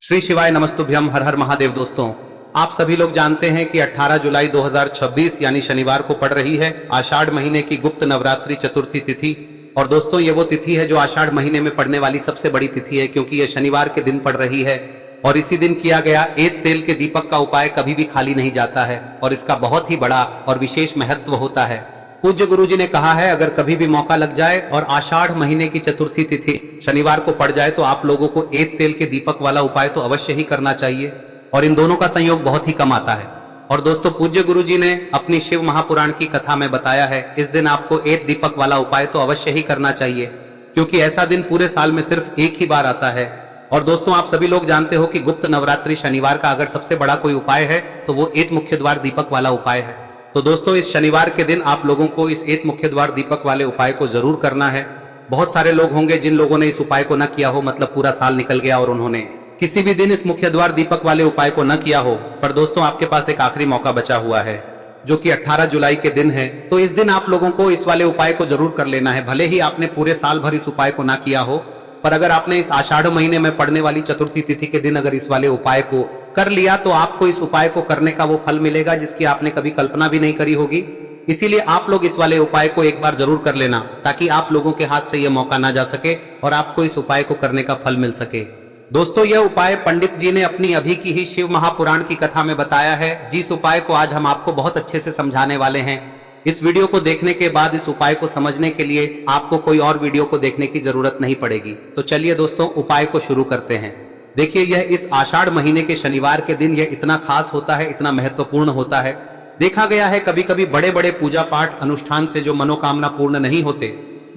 श्री शिवाय नमस्तुभ्यम। हर हर महादेव। दोस्तों, आप सभी लोग जानते हैं कि 18 जुलाई 2026 यानी शनिवार को पड़ रही है आषाढ़ महीने की गुप्त नवरात्रि चतुर्थी तिथि। और दोस्तों, ये वो तिथि है जो आषाढ़ महीने में पड़ने वाली सबसे बड़ी तिथि है, क्योंकि ये शनिवार के दिन पड़ रही है। और इसी दिन किया गया एक तेल के दीपक का उपाय कभी भी खाली नहीं जाता है और इसका बहुत ही बड़ा और विशेष महत्व होता है। पूज्य गुरु जी ने कहा है, अगर कभी भी मौका लग जाए और आषाढ़ महीने की चतुर्थी तिथि शनिवार को पड़ जाए तो आप लोगों को एक तेल के दीपक वाला उपाय तो अवश्य ही करना चाहिए। और इन दोनों का संयोग बहुत ही कम आता है। और दोस्तों, पूज्य गुरु जी ने अपनी शिव महापुराण की कथा में बताया है, इस दिन आपको एक दीपक वाला उपाय तो अवश्य ही करना चाहिए, क्योंकि ऐसा दिन पूरे साल में सिर्फ एक ही बार आता है। और दोस्तों, आप सभी लोग जानते हो कि गुप्त नवरात्रि शनिवार का अगर सबसे बड़ा कोई उपाय है तो वो एक मुख्य द्वार दीपक वाला उपाय है। तो दोस्तों, इस शनिवार के दिन आप लोगों को इस एक मुख्य द्वार दीपक वाले उपाय को जरूर करना है। बहुत सारे लोग होंगे जिन लोगों ने इस उपाय को न किया हो, मतलब पूरा साल निकल गया और उन्होंने किसी भी दिन इस मुख्य द्वार दीपक वाले उपाय को न किया हो। पर दोस्तों, आपके पास एक आखिरी मौका बचा हुआ है, जो कि 18 जुलाई के दिन है। तो इस दिन आप लोगों को इस वाले उपाय को जरूर कर लेना है। भले ही आपने पूरे साल भर इस उपाय को ना किया हो, पर अगर आपने इस आषाढ़ महीने में पड़ने वाली चतुर्थी तिथि के दिन अगर इस वाले उपाय को कर लिया तो आपको इस उपाय को करने का वो फल मिलेगा जिसकी आपने कभी कल्पना भी नहीं करी होगी। इसीलिए आप लोग इस वाले उपाय को एक बार जरूर कर लेना, ताकि आप लोगों के हाथ से यह मौका ना जा सके और आपको इस उपाय को करने का फल मिल सके। दोस्तों, यह उपाय पंडित जी ने अपनी अभी की ही शिव महापुराण की कथा में बताया है, जिस उपाय को आज हम आपको बहुत अच्छे से समझाने वाले हैं। इस वीडियो को देखने के बाद इस उपाय को समझने के लिए आपको कोई और वीडियो को देखने की जरूरत नहीं पड़ेगी। तो चलिए दोस्तों, उपाय को शुरू करते हैं। देखिए, यह इस आषाढ़ महीने के शनिवार के दिन यह इतना खास होता है, इतना महत्वपूर्ण होता है। देखा गया है कभी कभी बड़े बड़े पूजा पाठ अनुष्ठान से जो मनोकामना पूर्ण नहीं होते,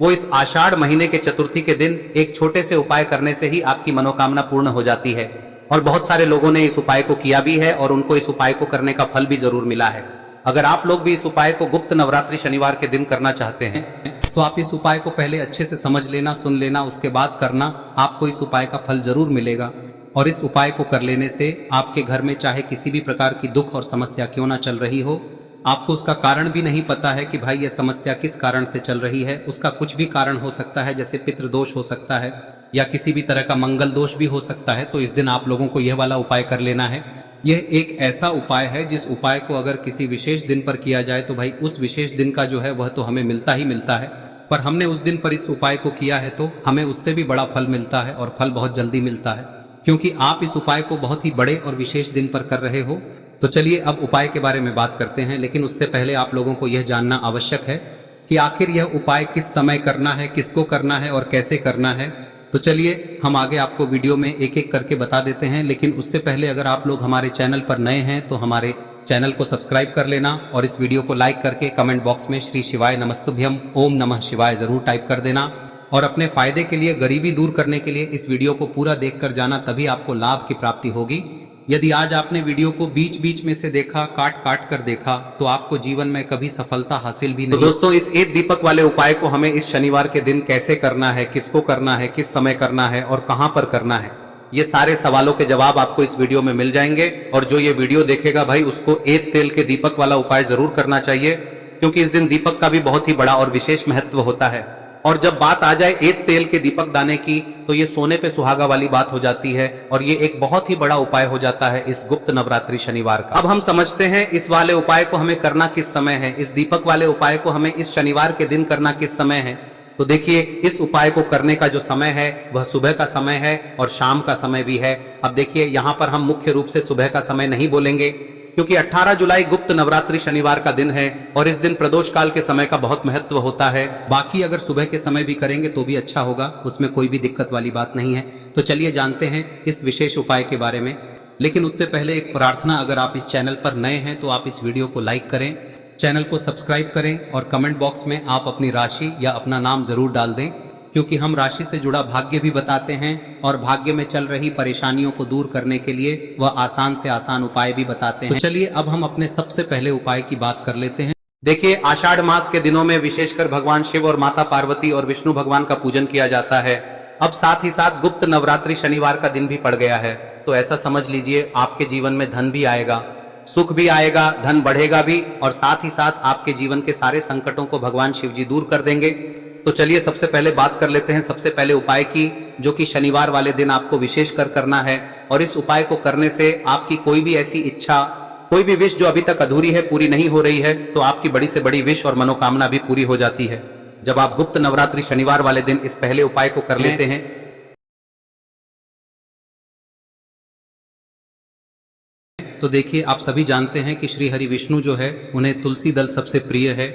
वो इस आषाढ़ महीने के चतुर्थी के दिन एक छोटे से उपाय करने से ही आपकी मनोकामना पूर्ण हो जाती है। और बहुत सारे लोगों ने इस उपाय को किया भी है और उनको इस उपाय को करने का फल भी जरूर मिला है। अगर आप लोग भी इस उपाय को गुप्त नवरात्रि शनिवार के दिन करना चाहते हैं तो आप इस उपाय को पहले अच्छे से समझ लेना, सुन लेना, उसके बाद करना। आपको इस उपाय का फल जरूर मिलेगा। और इस उपाय को कर लेने से आपके घर में चाहे किसी भी प्रकार की दुख और समस्या क्यों ना चल रही हो, आपको उसका कारण भी नहीं पता है कि भाई यह समस्या किस कारण से चल रही है, उसका कुछ भी कारण हो सकता है, जैसे पितृदोष हो सकता है या किसी भी तरह का मंगल दोष भी हो सकता है। तो इस दिन आप लोगों को यह वाला उपाय कर लेना है। यह एक ऐसा उपाय है जिस उपाय को अगर किसी विशेष दिन पर किया जाए तो भाई उस विशेष दिन का जो है वह तो हमें मिलता ही मिलता है, पर हमने उस दिन पर इस उपाय को किया है तो हमें उससे भी बड़ा फल मिलता है और फल बहुत जल्दी मिलता है, क्योंकि आप इस उपाय को बहुत ही बड़े और विशेष दिन पर कर रहे हो। तो चलिए अब उपाय के बारे में बात करते हैं, लेकिन उससे पहले आप लोगों को यह जानना आवश्यक है कि आखिर यह उपाय किस समय करना है, किसको करना है और कैसे करना है। तो चलिए हम आगे आपको वीडियो में एक एक करके बता देते हैं, लेकिन उससे पहले अगर आप लोग हमारे चैनल पर नए हैं तो हमारे चैनल को सब्सक्राइब कर लेना और इस वीडियो को लाइक करके कमेंट बॉक्स में श्री शिवाय नमस्तुभ्यम ओम नमः शिवाय जरूर टाइप कर देना। और अपने फायदे के लिए, गरीबी दूर करने के लिए इस वीडियो को पूरा देखकर जाना, तभी आपको लाभ की प्राप्ति होगी। यदि आज आपने वीडियो को बीच बीच में से देखा, काट काट कर देखा, तो आपको जीवन में कभी सफलता हासिल भी नहीं। तो दोस्तों, इस एक दीपक वाले उपाय को हमें इस शनिवार के दिन कैसे करना है, किसको करना है, किस समय करना है और कहां पर करना है, ये सारे सवालों के जवाब आपको इस वीडियो में मिल जाएंगे। और जो ये वीडियो देखेगा भाई, उसको एक तेल के दीपक वाला उपाय जरूर करना चाहिए, क्योंकि इस दिन दीपक का भी बहुत ही बड़ा और विशेष महत्व होता है। और जब बात आ जाए एक तेल के दीपक दाने की, तो ये सोने पे सुहागा वाली बात हो जाती है और ये एक बहुत ही बड़ा उपाय हो जाता है इस गुप्त नवरात्रि शनिवार का। अब हम समझते हैं इस वाले उपाय को हमें करना किस समय है, इस दीपक वाले उपाय को हमें इस शनिवार के दिन करना किस समय है। तो देखिए, इस उपाय को करने का जो समय है वह सुबह का समय है और शाम का समय भी है। अब देखिए, यहाँ पर हम मुख्य रूप से सुबह का समय नहीं बोलेंगे, क्योंकि 18 जुलाई गुप्त नवरात्रि शनिवार का दिन है और इस दिन प्रदोष काल के समय का बहुत महत्व होता है। बाकी अगर सुबह के समय भी करेंगे तो भी अच्छा होगा, उसमें कोई भी दिक्कत वाली बात नहीं है। तो चलिए जानते हैं इस विशेष उपाय के बारे में। लेकिन उससे पहले एक प्रार्थना, अगर आप इस चैनल पर नए हैं तो आप इस वीडियो को लाइक करें, चैनल को सब्सक्राइब करें और कमेंट बॉक्स में आप अपनी राशि या अपना नाम जरूर डाल दें, क्योंकि हम राशि से जुड़ा भाग्य भी बताते हैं और भाग्य में चल रही परेशानियों को दूर करने के लिए वह आसान से आसान उपाय भी बताते हैं। तो चलिए अब हम अपने सबसे पहले उपाय की बात कर लेते हैं। देखिए, आषाढ़ मास के दिनों में विशेषकर भगवान शिव और माता पार्वती और विष्णु भगवान का पूजन किया जाता है। अब साथ ही साथ गुप्त नवरात्रि शनिवार का दिन भी पड़ गया है, तो ऐसा समझ लीजिए आपके जीवन में धन भी आएगा, सुख भी आएगा, धन बढ़ेगा भी, और साथ ही साथ आपके जीवन के सारे संकटों को भगवान शिव जी दूर कर देंगे। तो चलिए सबसे पहले बात कर लेते हैं सबसे पहले उपाय की, जो कि शनिवार वाले दिन आपको विशेष कर करना है। और इस उपाय को करने से आपकी कोई भी ऐसी इच्छा, कोई भी विश जो अभी तक अधूरी है, पूरी नहीं हो रही है, तो आपकी बड़ी से बड़ी विश और मनोकामना भी पूरी हो जाती है जब आप गुप्त नवरात्रि शनिवार वाले दिन इस पहले उपाय को कर लेते हैं। तो देखिए, आप सभी जानते हैं कि श्री हरि विष्णु जो है उन्हें तुलसी दल सबसे प्रिय है।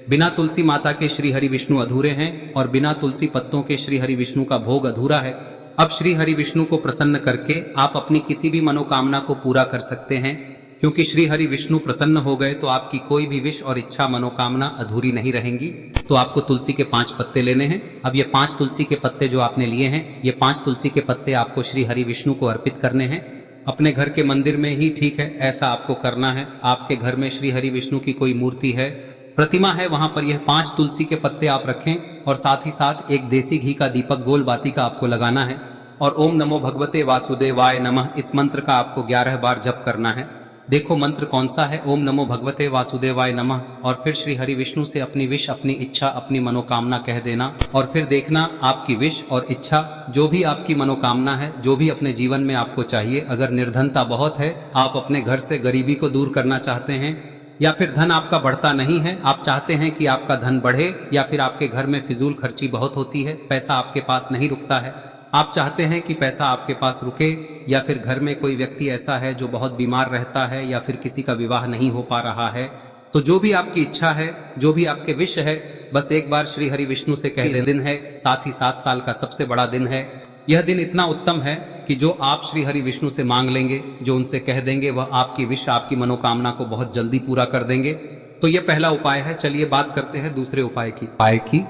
बिना तुलसी माता के श्री हरि विष्णु अधूरे हैं और बिना तुलसी पत्तों के श्री हरि विष्णु का भोग अधूरा है। अब श्री हरि विष्णु को प्रसन्न करके आप अपनी किसी भी मनोकामना को पूरा कर सकते हैं, क्योंकि श्री हरि विष्णु प्रसन्न हो गए तो आपकी कोई भी विश और इच्छा मनोकामना अधूरी नहीं रहेंगी। तो आपको तुलसी के 5 पत्ते लेने हैं। अब ये 5 तुलसी के पत्ते जो आपने लिए हैं, ये 5 तुलसी के पत्ते आपको श्री हरि विष्णु को अर्पित करने हैं। अपने घर के मंदिर में ही ठीक है, ऐसा आपको करना है। आपके घर में श्री हरि विष्णु की कोई मूर्ति है, प्रतिमा है, वहां पर यह 5 तुलसी के पत्ते आप रखें और साथ ही साथ एक देसी घी का दीपक गोल बाती का आपको लगाना है और ओम नमो भगवते वासुदेवाय नमः इस मंत्र का आपको 11 बार जप करना है। देखो मंत्र कौन सा है, ओम नमो भगवते वासुदेवाय नमः, और फिर श्री हरि विष्णु से अपनी विश, अपनी इच्छा, अपनी मनोकामना कह देना और फिर देखना आपकी विश और इच्छा, जो भी आपकी मनोकामना है, जो भी अपने जीवन में आपको चाहिए। अगर निर्धनता बहुत है, आप अपने घर से गरीबी को दूर करना चाहते हैं, या फिर धन आपका बढ़ता नहीं है, आप चाहते हैं कि आपका धन बढ़े, या फिर आपके घर में फिजूल खर्ची बहुत होती है, पैसा आपके पास नहीं रुकता है, आप चाहते हैं कि पैसा आपके पास रुके, या फिर घर में कोई व्यक्ति ऐसा है जो बहुत बीमार रहता है, या फिर किसी का विवाह नहीं हो पा रहा है, तो जो भी आपकी इच्छा है, जो भी आपके विश है, बस एक बार श्री हरि विष्णु से कह दिन है। साथ ही 7 साल का सबसे बड़ा दिन है। यह दिन इतना उत्तम है कि जो आप श्री हरि विष्णु से मांग लेंगे, जो उनसे कह देंगे, वह आपकी विश, आपकी मनोकामना को बहुत जल्दी पूरा कर देंगे। तो यह पहला उपाय है। चलिए बात करते हैं दूसरे उपाय की।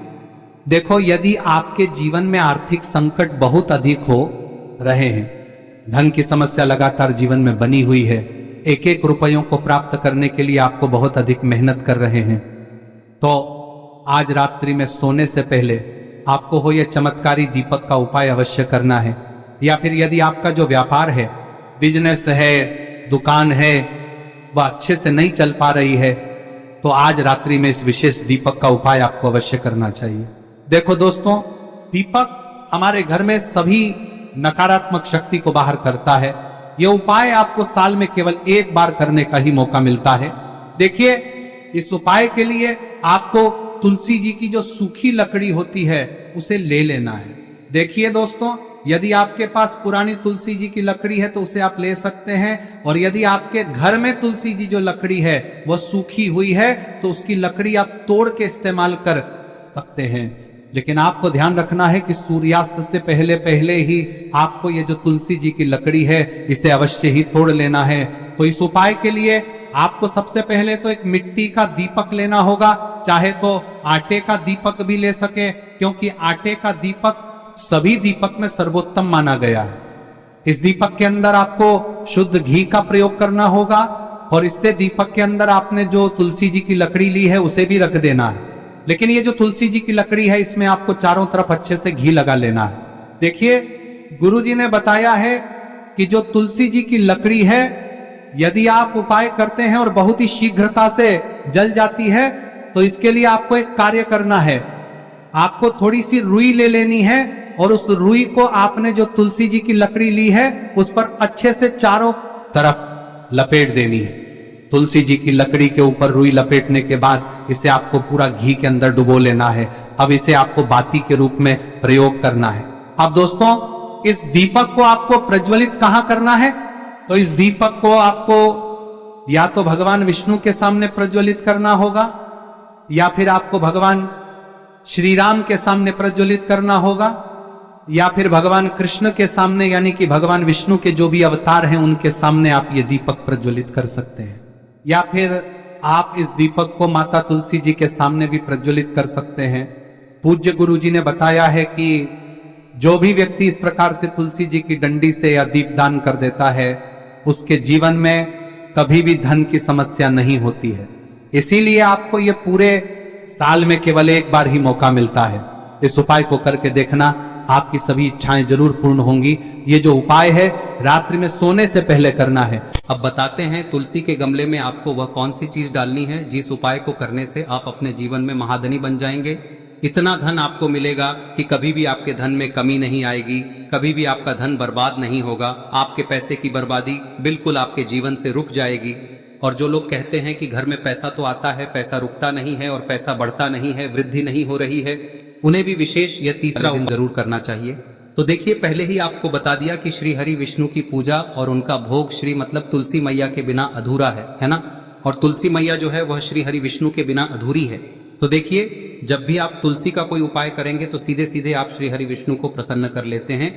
देखो, यदि आपके जीवन में आर्थिक संकट बहुत अधिक हो रहे हैं, धन की समस्या लगातार जीवन में बनी हुई है, एक एक रुपयों को प्राप्त करने के लिए आपको बहुत अधिक मेहनत कर रहे हैं, तो आज रात्रि में सोने से पहले आपको हो यह चमत्कारी दीपक का उपाय अवश्य करना है। या फिर यदि आपका जो व्यापार है, बिजनेस है, दुकान है, वह अच्छे से नहीं चल पा रही है, तो आज रात्रि में इस विशेष दीपक का उपाय आपको अवश्य करना चाहिए। देखो दोस्तों, दीपक हमारे घर में सभी नकारात्मक शक्ति को बाहर करता है। यह उपाय आपको साल में केवल 1 बार करने का ही मौका मिलता है। देखिए, इस उपाय के लिए आपको तुलसी जी की जो सूखी लकड़ी होती है उसे ले लेना है। देखिए दोस्तों, यदि आपके पास पुरानी तुलसी जी की लकड़ी है तो उसे आप ले सकते हैं, और यदि आपके घर में तुलसी जी जो लकड़ी है वह सूखी हुई है तो उसकी लकड़ी आप तोड़ के इस्तेमाल कर सकते हैं। लेकिन आपको ध्यान रखना है कि सूर्यास्त से पहले पहले ही आपको ये जो तुलसी जी की लकड़ी है इसे अवश्य ही तोड़ लेना है। तो इस उपाय के लिए आपको सबसे पहले तो एक मिट्टी का दीपक लेना होगा, चाहे तो आटे का दीपक भी ले सके, क्योंकि आटे का दीपक सभी दीपक में सर्वोत्तम माना गया है। इस दीपक के अंदर आपको शुद्ध घी का प्रयोग करना होगा, और इससे दीपक के अंदर आपने जो तुलसी जी की लकड़ी ली है उसे भी रख देना है। लेकिन ये जो तुलसी जी की लकड़ी है, इसमें आपको चारों तरफ अच्छे से घी लगा लेना है। देखिए, गुरुजी ने बताया है कि जो तुलसी जी की लकड़ी है, यदि आप उपाय करते हैं और बहुत ही शीघ्रता से जल जाती है, तो इसके लिए आपको एक कार्य करना है। आपको थोड़ी सी रुई ले लेनी है और उस रुई को आपने जो तुलसी जी की लकड़ी ली है उस पर अच्छे से चारों तरफ लपेट देनी है। तुलसी जी की लकड़ी के ऊपर रुई लपेटने के बाद इसे आपको पूरा घी के अंदर डुबो लेना है। अब इसे आपको बाती के रूप में प्रयोग करना है। अब दोस्तों, इस दीपक को आपको प्रज्वलित कहां करना है? तो इस दीपक को आपको या तो भगवान विष्णु के सामने प्रज्वलित करना होगा, या फिर आपको भगवान श्री राम के सामने प्रज्वलित करना होगा, या फिर भगवान कृष्ण के सामने, यानी कि भगवान विष्णु के जो भी अवतार हैं उनके सामने आप ये दीपक प्रज्वलित कर सकते हैं। या फिर आप इस दीपक को माता तुलसी जी के सामने भी प्रज्वलित कर सकते हैं। पूज्य गुरु जी ने बताया है कि जो भी व्यक्ति इस प्रकार से तुलसी जी की डंडी से या दीपदान कर देता है, उसके जीवन में कभी भी धन की समस्या नहीं होती है। इसीलिए आपको ये पूरे साल में केवल 1 बार ही मौका मिलता है। इस उपाय को करके देखना, आपकी सभी इच्छाएं जरूर पूर्ण होंगी। ये जो उपाय है रात्रि में सोने से पहले करना है। अब बताते हैं तुलसी के गमले में आपको वह कौन सी चीज डालनी है जिस उपाय को करने से आप अपने जीवन में महाधनी बन जाएंगे। इतना धन आपको मिलेगा कि कभी भी आपके धन में कमी नहीं आएगी, कभी भी आपका धन बर्बाद नहीं होगा। आपके पैसे की बर्बादी बिल्कुल आपके जीवन से रुक जाएगी। और जो लोग कहते हैं कि घर में पैसा तो आता है, पैसा रुकता नहीं है और पैसा बढ़ता नहीं है, वृद्धि नहीं हो रही है, उन्हें भी विशेष यह तीसरा दिन जरूर करना चाहिए। तो देखिए, पहले ही आपको बता दिया कि श्री हरि विष्णु की पूजा और उनका भोग श्री मतलब तुलसी मैया के बिना अधूरा है ना। और तुलसी मैया जो है वह श्री हरि विष्णु के बिना अधूरी है। तो देखिए, जब भी आप तुलसी का कोई उपाय करेंगे तो सीधे सीधे आप श्री हरि विष्णु को प्रसन्न कर लेते हैं।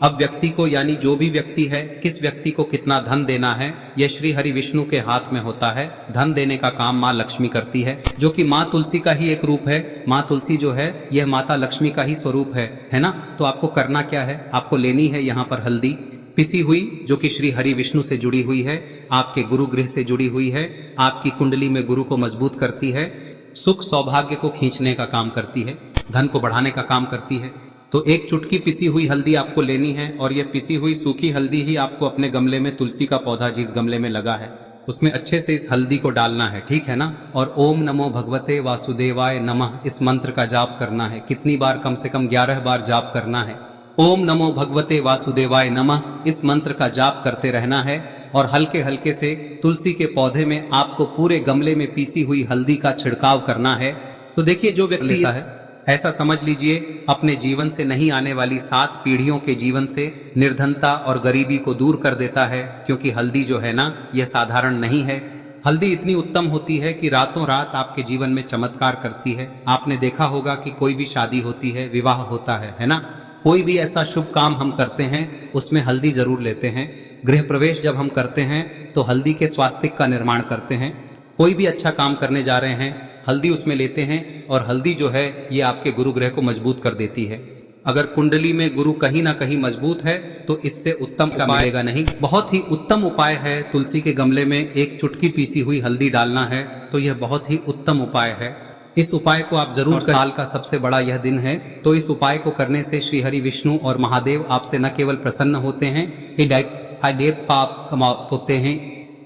अब व्यक्ति को, यानी जो भी व्यक्ति है, किस व्यक्ति को कितना धन देना है, यह श्री हरि विष्णु के हाथ में होता है। धन देने का काम माँ लक्ष्मी करती है, जो कि माँ तुलसी का ही एक रूप है। माँ तुलसी जो है यह माता लक्ष्मी का ही स्वरूप है ना। तो आपको करना क्या है, आपको लेनी है यहाँ पर हल्दी पिसी हुई, जो कि श्री हरि विष्णु से जुड़ी हुई है, आपके गुरु गृह से जुड़ी हुई है, आपकी कुंडली में गुरु को मजबूत करती है, सुख सौभाग्य को खींचने का काम करती है, धन को बढ़ाने का काम करती है। तो एक चुटकी पिसी हुई हल्दी आपको लेनी है और यह पिसी हुई सूखी हल्दी ही आपको अपने गमले में, तुलसी का पौधा जिस गमले में लगा है उसमें अच्छे से इस हल्दी को डालना है, ठीक है ना। और ओम नमो भगवते वासुदेवाय नमः इस मंत्र का जाप करना है। कितनी बार? कम से कम 11 बार जाप करना है। ओम नमो भगवते वासुदेवाय नमः इस मंत्र का जाप करते रहना है। और हल्के हल्के से तुलसी के पौधे में आपको पूरे गमले में पीसी हुई हल्दी का छिड़काव करना है। तो देखिए, जो व्यक्ति लेता है, ऐसा समझ लीजिए अपने जीवन से नहीं आने वाली 7 पीढ़ियों के जीवन से निर्धनता और गरीबी को दूर कर देता है। क्योंकि हल्दी जो है ना, यह साधारण नहीं है। हल्दी इतनी उत्तम होती है कि रातों रात आपके जीवन में चमत्कार करती है। आपने देखा होगा कि कोई भी शादी होती है, विवाह होता है ना, कोई भी ऐसा शुभ काम हम करते हैं उसमें हल्दी जरूर लेते हैं। गृह प्रवेश जब हम करते हैं तो हल्दी के स्वास्तिक का निर्माण करते हैं। कोई भी अच्छा काम करने जा रहे हैं, हल्दी उसमें लेते हैं। और हल्दी जो है ये आपके गुरु ग्रह को मजबूत कर देती है। अगर कुंडली में गुरु कहीं ना कहीं मजबूत है तो इससे उत्तम का मिलेगा नहीं। बहुत ही उत्तम उपाय है, तुलसी के गमले में एक चुटकी पीसी हुई हल्दी डालना है। तो यह बहुत ही उत्तम उपाय है। इस उपाय को आप जरूर करें। साल का सबसे बड़ा यह दिन है, तो इस उपाय को करने से श्री हरि विष्णु और महादेव आपसे न केवल प्रसन्न होते हैं, पाप होते हैं,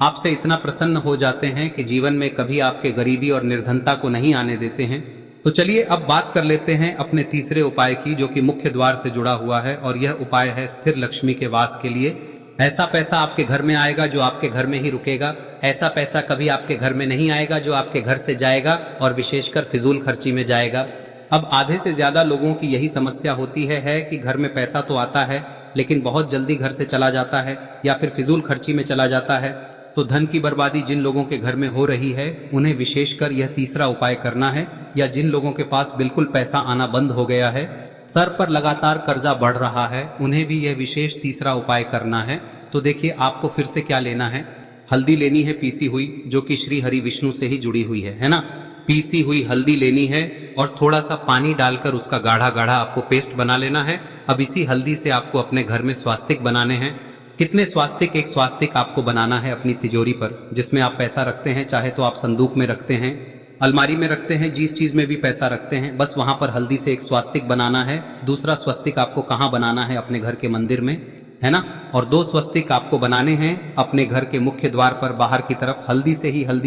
आपसे इतना प्रसन्न हो जाते हैं कि जीवन में कभी आपके गरीबी और निर्धनता को नहीं आने देते हैं। तो चलिए अब बात कर लेते हैं अपने तीसरे उपाय की, जो कि मुख्य द्वार से जुड़ा हुआ है। और यह उपाय है स्थिर लक्ष्मी के वास के लिए। ऐसा पैसा आपके घर में आएगा जो आपके घर में ही रुकेगा। ऐसा पैसा कभी आपके घर में नहीं आएगा जो आपके घर से जाएगा और विशेषकर फिजूल खर्ची में जाएगा। अब आधे से ज्यादा लोगों की यही समस्या होती है कि घर में पैसा तो आता है लेकिन बहुत जल्दी घर से चला जाता है या फिर फिजूल खर्ची में चला जाता है। तो धन की बर्बादी जिन लोगों के घर में हो रही है उन्हें विशेषकर यह तीसरा उपाय करना है। या जिन लोगों के पास बिल्कुल पैसा आना बंद हो गया है, सर पर लगातार कर्जा बढ़ रहा है, उन्हें भी यह विशेष तीसरा उपाय करना है। तो देखिए, आपको फिर से क्या लेना है, हल्दी लेनी है पीसी हुई, जो कि श्री हरि विष्णु से ही जुड़ी हुई है ना। पीसी हुई हल्दी लेनी है और थोड़ा सा पानी डालकर उसका गाढ़ा गाढ़ा आपको पेस्ट बना लेना है। अब इसी हल्दी से आपको अपने घर में स्वास्तिक बनाने हैं। कितने स्वास्तिक? एक स्वास्तिक आपको बनाना है अपनी तिजोरी पर, जिसमें आप पैसा रखते हैं। चाहे तो आप संदूक में रखते हैं, अलमारी में रखते हैं, जिस चीज में भी पैसा रखते हैं, बस वहां पर हल्दी से एक स्वास्तिक बनाना है। दूसरा स्वस्तिक आपको कहाँ बनाना है? अपने घर के मंदिर में, है ना। और 2 स्वस्तिक आपको बनाने हैं अपने घर के मुख्य द्वार पर बाहर की तरफ। हल्दी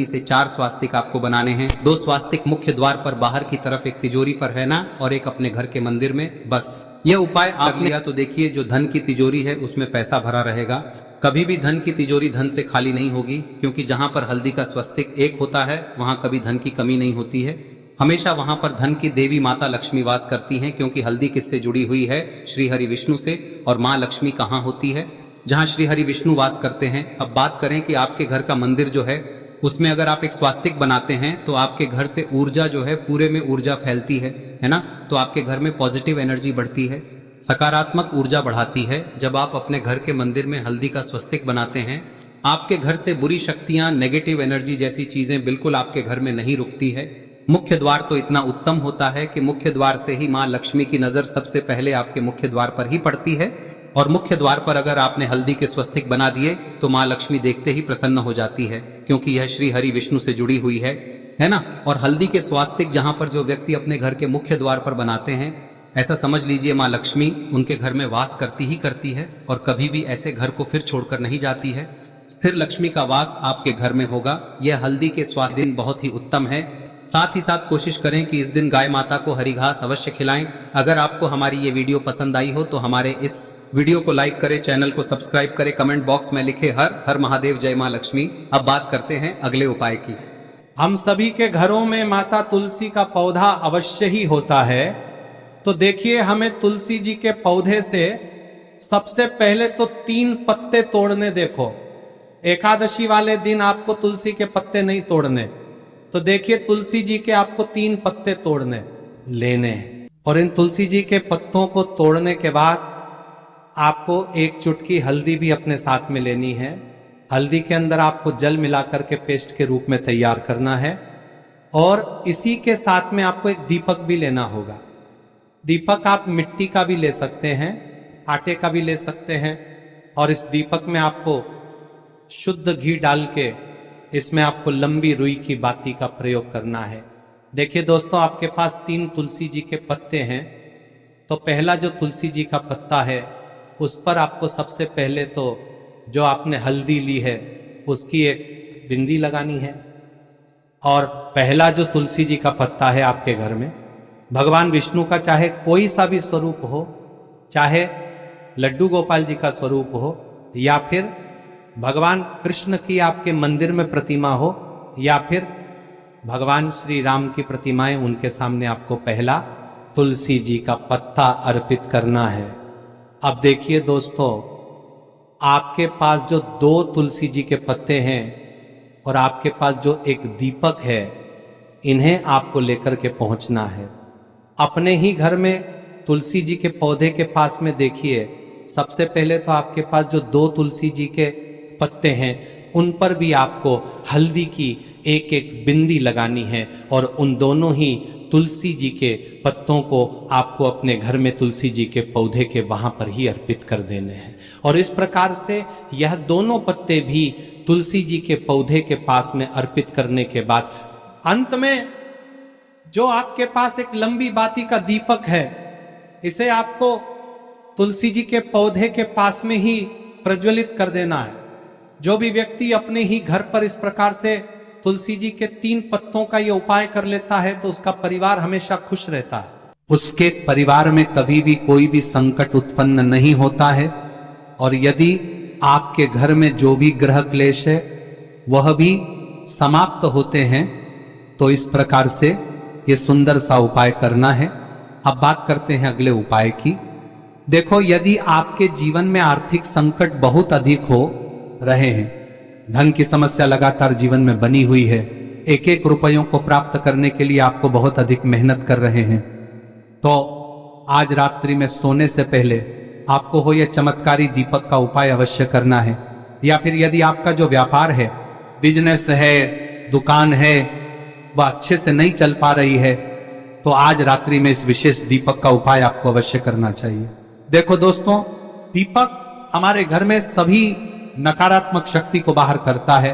से 4 स्वास्तिक आपको बनाने हैं। 2 स्वास्तिक मुख्य द्वार पर बाहर की तरफ, एक तिजोरी पर, है ना, और एक अपने घर के मंदिर में। बस यह उपाय आप लिया तो देखिए, जो धन की तिजोरी है उसमें पैसा भरा रहेगा। कभी भी धन की तिजोरी धन से खाली नहीं होगी, क्योंकि जहां पर हल्दी का स्वस्तिक एक होता है वहां कभी धन की कमी नहीं होती है। हमेशा वहां पर धन की देवी माता लक्ष्मी वास करती हैं, क्योंकि हल्दी किससे जुड़ी हुई है? श्री हरि विष्णु से। और माँ लक्ष्मी कहाँ होती है? जहाँ श्री हरि विष्णु वास करते हैं। अब बात करें कि आपके घर का मंदिर जो है उसमें अगर आप एक स्वास्तिक बनाते हैं तो आपके घर से ऊर्जा जो है, पूरे में ऊर्जा फैलती है ना। तो आपके घर में पॉजिटिव एनर्जी बढ़ती है, सकारात्मक ऊर्जा बढ़ाती है। जब आप अपने घर के मंदिर में हल्दी का स्वस्तिक बनाते हैं, आपके घर से बुरी शक्तियां, नेगेटिव एनर्जी जैसी चीजें बिल्कुल आपके घर में नहीं रुकती है। मुख्य द्वार तो इतना उत्तम होता है कि मुख्य द्वार से ही माँ लक्ष्मी की नजर सबसे पहले आपके मुख्य द्वार पर ही पड़ती है। और मुख्य द्वार पर अगर आपने हल्दी के स्वस्तिक बना दिए तो माँ लक्ष्मी देखते ही प्रसन्न हो जाती है, क्योंकि यह श्री हरि विष्णु से जुड़ी हुई है ना। और हल्दी के स्वास्तिक जहां पर जो व्यक्ति अपने घर के मुख्य द्वार पर बनाते हैं, ऐसा समझ लीजिए माँ लक्ष्मी उनके घर में वास करती ही करती है और कभी भी ऐसे घर को फिर छोड़कर नहीं जाती है। स्थिर लक्ष्मी का वास आपके घर में होगा। यह हल्दी के स्वास्थ्य दिन बहुत ही उत्तम है। साथ ही साथ कोशिश करें कि इस दिन गाय माता को हरी घास अवश्य खिलाएं। अगर आपको हमारी ये वीडियो पसंद आई हो तो हमारे इस वीडियो को लाइक करें, चैनल को सब्सक्राइब करें, कमेंट बॉक्स में लिखे हर हर महादेव, जय मां लक्ष्मी। अब बात करते हैं अगले उपाय की। हम सभी के घरों में माता तुलसी का पौधा अवश्य ही होता है। तो देखिए, हमें तुलसी जी के पौधे से सबसे पहले तो 3 पत्ते तोड़ने। देखो, एकादशी वाले दिन आपको तुलसी के पत्ते नहीं तोड़ने। तो देखिए, तुलसी जी के आपको 3 पत्ते तोड़ने लेने हैं। और इन तुलसी जी के पत्तों को तोड़ने के बाद आपको 1 चुटकी हल्दी भी अपने साथ में लेनी है। हल्दी के अंदर आपको जल मिलाकर के पेस्ट के रूप में तैयार करना है। और इसी के साथ में आपको एक दीपक भी लेना होगा। दीपक आप मिट्टी का भी ले सकते हैं, आटे का भी ले सकते हैं। और इस दीपक में आपको शुद्ध घी डाल के इसमें आपको लंबी रुई की बाती का प्रयोग करना है। देखिए दोस्तों, आपके पास 3 तुलसी जी के पत्ते हैं। तो पहला जो तुलसी जी का पत्ता है उस पर आपको सबसे पहले तो जो आपने हल्दी ली है उसकी एक बिंदी लगानी है। और पहला जो तुलसी जी का पत्ता है आपके घर में, भगवान विष्णु का चाहे कोई सा भी स्वरूप हो, चाहे लड्डू गोपाल जी का स्वरूप हो, या फिर भगवान कृष्ण की आपके मंदिर में प्रतिमा हो, या फिर भगवान श्री राम की प्रतिमाएं, उनके सामने आपको पहला तुलसी जी का पत्ता अर्पित करना है। अब देखिए दोस्तों, आपके पास जो 2 तुलसी जी के पत्ते हैं और आपके पास जो एक दीपक है, इन्हें आपको लेकर के पहुंचना है। अपने ही घर में तुलसी जी के पौधे के पास में देखिए, सबसे पहले तो आपके पास जो 2 तुलसी जी के पत्ते हैं उन पर भी आपको हल्दी की एक एक बिंदी लगानी है। और उन दोनों ही तुलसी जी के पत्तों को आपको अपने घर में तुलसी जी के पौधे के वहां पर ही अर्पित कर देने हैं। और इस प्रकार से यह दोनों पत्ते भी तुलसी जी के पौधे के पास में अर्पित करने के बाद अंत में जो आपके पास एक लंबी बाती का दीपक है, इसे आपको तुलसी जी के पौधे के पास में ही प्रज्वलित कर देना है। जो भी व्यक्ति अपने ही घर पर इस प्रकार से तुलसी जी के 3 पत्तों का यह उपाय कर लेता है तो उसका परिवार हमेशा खुश रहता है। उसके परिवार में कभी भी कोई भी संकट उत्पन्न नहीं होता है। और यदि आपके घर में जो भी ग्रह क्लेश है वह भी समाप्त होते हैं। तो इस प्रकार से ये सुंदर सा उपाय करना है। अब बात करते हैं अगले उपाय की। देखो, यदि आपके जीवन में आर्थिक संकट बहुत अधिक हो रहे हैं, धन की समस्या लगातार जीवन में बनी हुई है, एक एक रुपयों को प्राप्त करने के लिए आपको बहुत अधिक मेहनत कर रहे हैं, तो आज रात्रि में सोने से पहले आपको हो यह चमत्कारी दीपक का उपाय अवश्य करना है। या फिर यदि आपका जो व्यापार है, बिजनेस है, दुकान है, वह अच्छे से नहीं चल पा रही है, तो आज रात्रि में इस विशेष दीपक का उपाय आपको अवश्य करना चाहिए। देखो दोस्तों, दीपक हमारे घर में सभी नकारात्मक शक्ति को बाहर करता है।